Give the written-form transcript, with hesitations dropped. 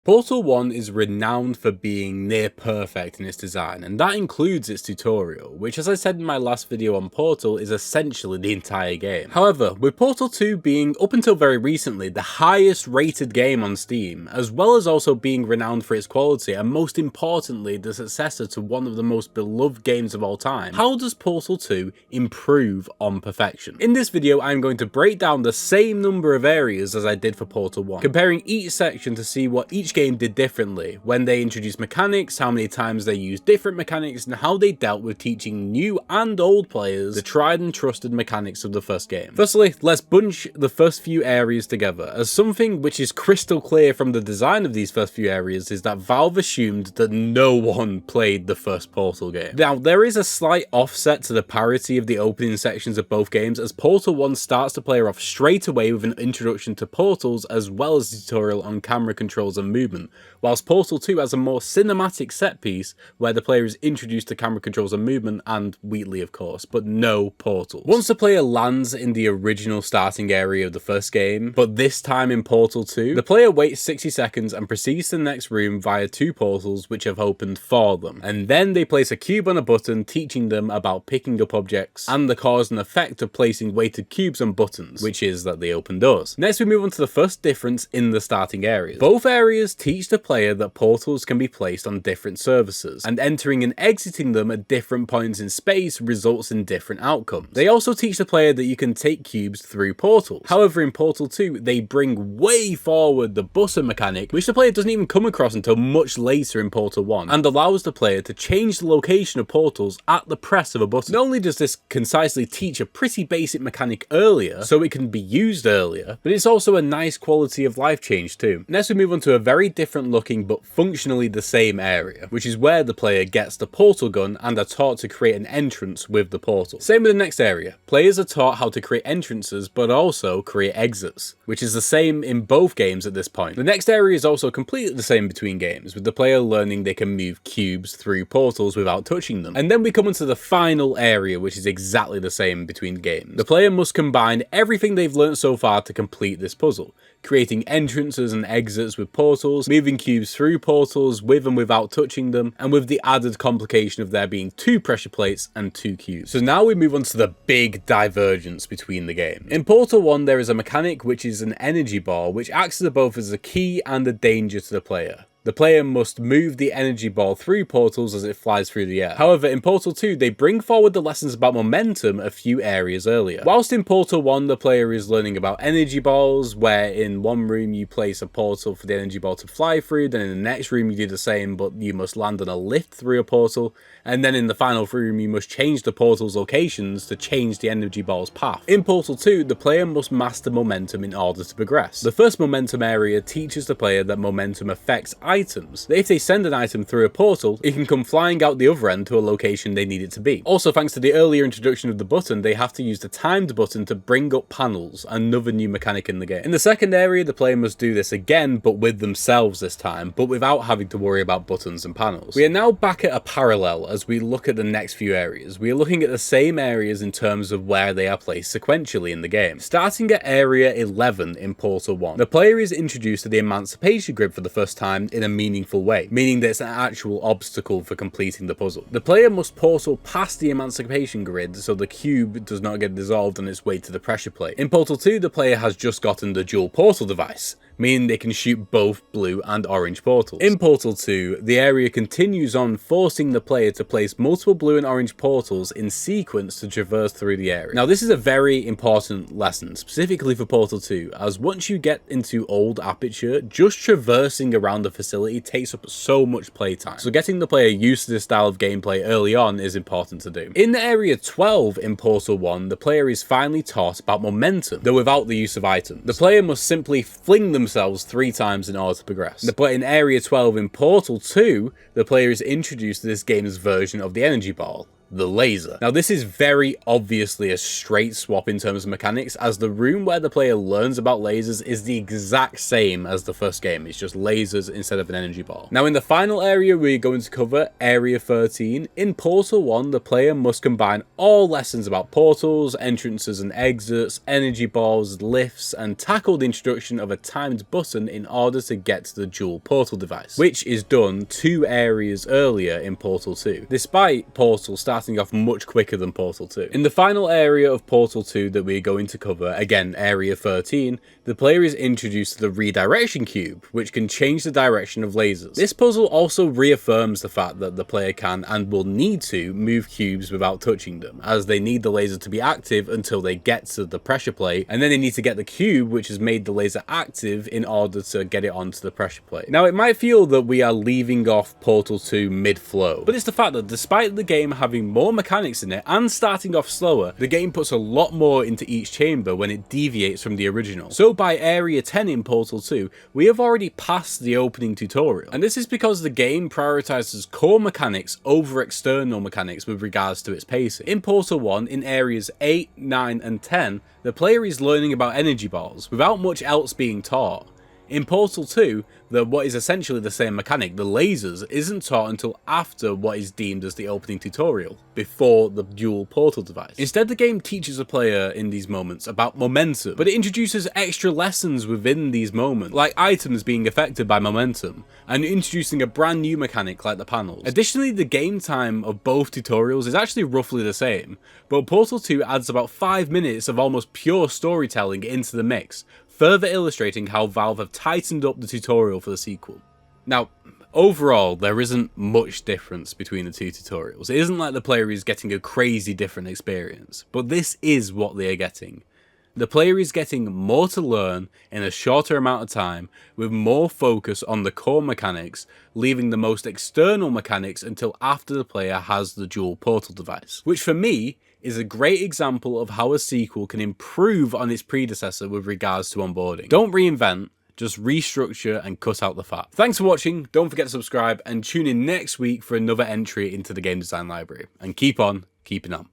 Portal 1 is renowned for being near perfect in its design, and that includes its tutorial, which, as I said in my last video on Portal, is essentially the entire game. However, with Portal 2 being, up until very recently, the highest rated game on Steam, as well as also being renowned for its quality, and most importantly, the successor to one of the most beloved games of all time, how does Portal 2 improve on perfection? In this video, I'm going to break down the same number of areas as I did for Portal 1, comparing each section to see what each game did differently, when they introduced mechanics, how many times they used different mechanics, and how they dealt with teaching new and old players the tried and trusted mechanics of the first game. Firstly, let's bunch the first few areas together, as something which is crystal clear from the design of these first few areas is that Valve assumed that no one played the first Portal game. Now, there is a slight offset to the parity of the opening sections of both games, as Portal 1 starts the player off straight away with an introduction to portals as well as a tutorial on camera controls and movement, whilst Portal 2 has a more cinematic set piece where the player is introduced to camera controls and movement, and Wheatley of course, but no portals. Once the player lands in the original starting area of the first game, but this time in Portal 2, the player waits 60 seconds and proceeds to the next room via two portals which have opened for them, and then they place a cube on a button teaching them about picking up objects and the cause and effect of placing weighted cubes on buttons, which is that they open doors. Next we move on to the first difference in the starting areas. Both areas teach the player that portals can be placed on different surfaces, and entering and exiting them at different points in space results in different outcomes. They also teach the player that you can take cubes through portals. However, in Portal 2, they bring way forward the button mechanic, which the player doesn't even come across until much later in Portal 1, and allows the player to change the location of portals at the press of a button. Not only does this concisely teach a pretty basic mechanic earlier, so it can be used earlier, but it's also a nice quality of life change too. Next we move on to a very different looking but functionally the same area, which is where the player gets the portal gun and are taught to create an entrance with the portal. Same with the next area. Players are taught how to create entrances but also create exits, which is the same in both games at this point. The next area is also completely the same between games, with the player learning they can move cubes through portals without touching them. And then we come into the final area, which is exactly the same between games. The player must combine everything they've learned so far to complete this puzzle, creating entrances and exits with portals, moving cubes through portals with and without touching them, and with the added complication of there being two pressure plates and two cubes. So now we move on to the big divergence between the games. In Portal 1 there is a mechanic which is an energy ball, which acts as both as a key and a danger to the player. The player must move the energy ball through portals as it flies through the air. However, in Portal 2, they bring forward the lessons about momentum a few areas earlier. Whilst in Portal 1, the player is learning about energy balls, where in one room you place a portal for the energy ball to fly through, then in the next room you do the same, but you must land on a lift through a portal, and then in the final room you must change the portal's locations to change the energy ball's path. In Portal 2, the player must master momentum in order to progress. The first momentum area teaches the player that momentum affects items. If they send an item through a portal, it can come flying out the other end to a location they need it to be. Also, thanks to the earlier introduction of the button, they have to use the timed button to bring up panels, another new mechanic in the game. In the second area, the player must do this again, but with themselves this time, but without having to worry about buttons and panels. We are now back at a parallel as we look at the next few areas. We are looking at the same areas in terms of where they are placed sequentially in the game. Starting at area 11 in Portal 1, the player is introduced to the emancipation grid for the first time in a meaningful way, meaning that it's an actual obstacle for completing the puzzle. The player must portal past the emancipation grid so the cube does not get dissolved on its way to the pressure plate. In Portal 2, the player has just gotten the dual portal device, meaning they can shoot both blue and orange portals. In Portal 2, the area continues on, forcing the player to place multiple blue and orange portals in sequence to traverse through the area. Now, this is a very important lesson, specifically for Portal 2, as once you get into old Aperture, just traversing around the facility takes up so much playtime. So getting the player used to this style of gameplay early on is important to do. In area 12 in Portal 1, the player is finally taught about momentum, though without the use of items. The player must simply fling themselves 3 times in order to progress. But in area 12 in Portal 2, the player is introduced to this game's version of the energy ball, the laser. Now this is very obviously a straight swap in terms of mechanics, as the room where the player learns about lasers is the exact same as the first game. It's just lasers instead of an energy ball. Now in the final area we're going to cover, Area 13, in Portal 1 the player must combine all lessons about portals, entrances and exits, energy balls, lifts, and tackle the introduction of a timed button in order to get to the dual portal device, which is done 2 areas earlier in Portal 2, despite Portal starting off much quicker than Portal 2. In the final area of Portal 2 that we're going to cover, again Area 13, the player is introduced to the redirection cube, which can change the direction of lasers. This puzzle also reaffirms the fact that the player can and will need to move cubes without touching them, as they need the laser to be active until they get to the pressure plate, and then they need to get the cube which has made the laser active in order to get it onto the pressure plate. Now it might feel that we are leaving off Portal 2 mid-flow, but it's the fact that despite the game having more mechanics in it and starting off slower, the game puts a lot more into each chamber when it deviates from the original. So by Area 10 in Portal 2, we have already passed the opening tutorial, and this is because the game prioritizes core mechanics over external mechanics with regards to its pacing. In Portal 1, in areas 8, 9 and 10, the player is learning about energy balls without much else being taught. In Portal 2, what is essentially the same mechanic, the lasers, isn't taught until after what is deemed as the opening tutorial, before the dual portal device. Instead, the game teaches the player in these moments about momentum, but it introduces extra lessons within these moments, like items being affected by momentum, and introducing a brand new mechanic like the panels. Additionally, the game time of both tutorials is actually roughly the same, but Portal 2 adds about 5 minutes of almost pure storytelling into the mix, further illustrating how Valve have tightened up the tutorial for the sequel. Now, overall, there isn't much difference between the 2 tutorials. It isn't like the player is getting a crazy different experience, but this is what they are getting. The player is getting more to learn in a shorter amount of time, with more focus on the core mechanics, leaving the most external mechanics until after the player has the dual portal device, which for me is a great example of how a sequel can improve on its predecessor with regards to onboarding. Don't reinvent, just restructure and cut out the fat. Thanks for watching, don't forget to subscribe and tune in next week for another entry into the game design library. And keep on keeping on.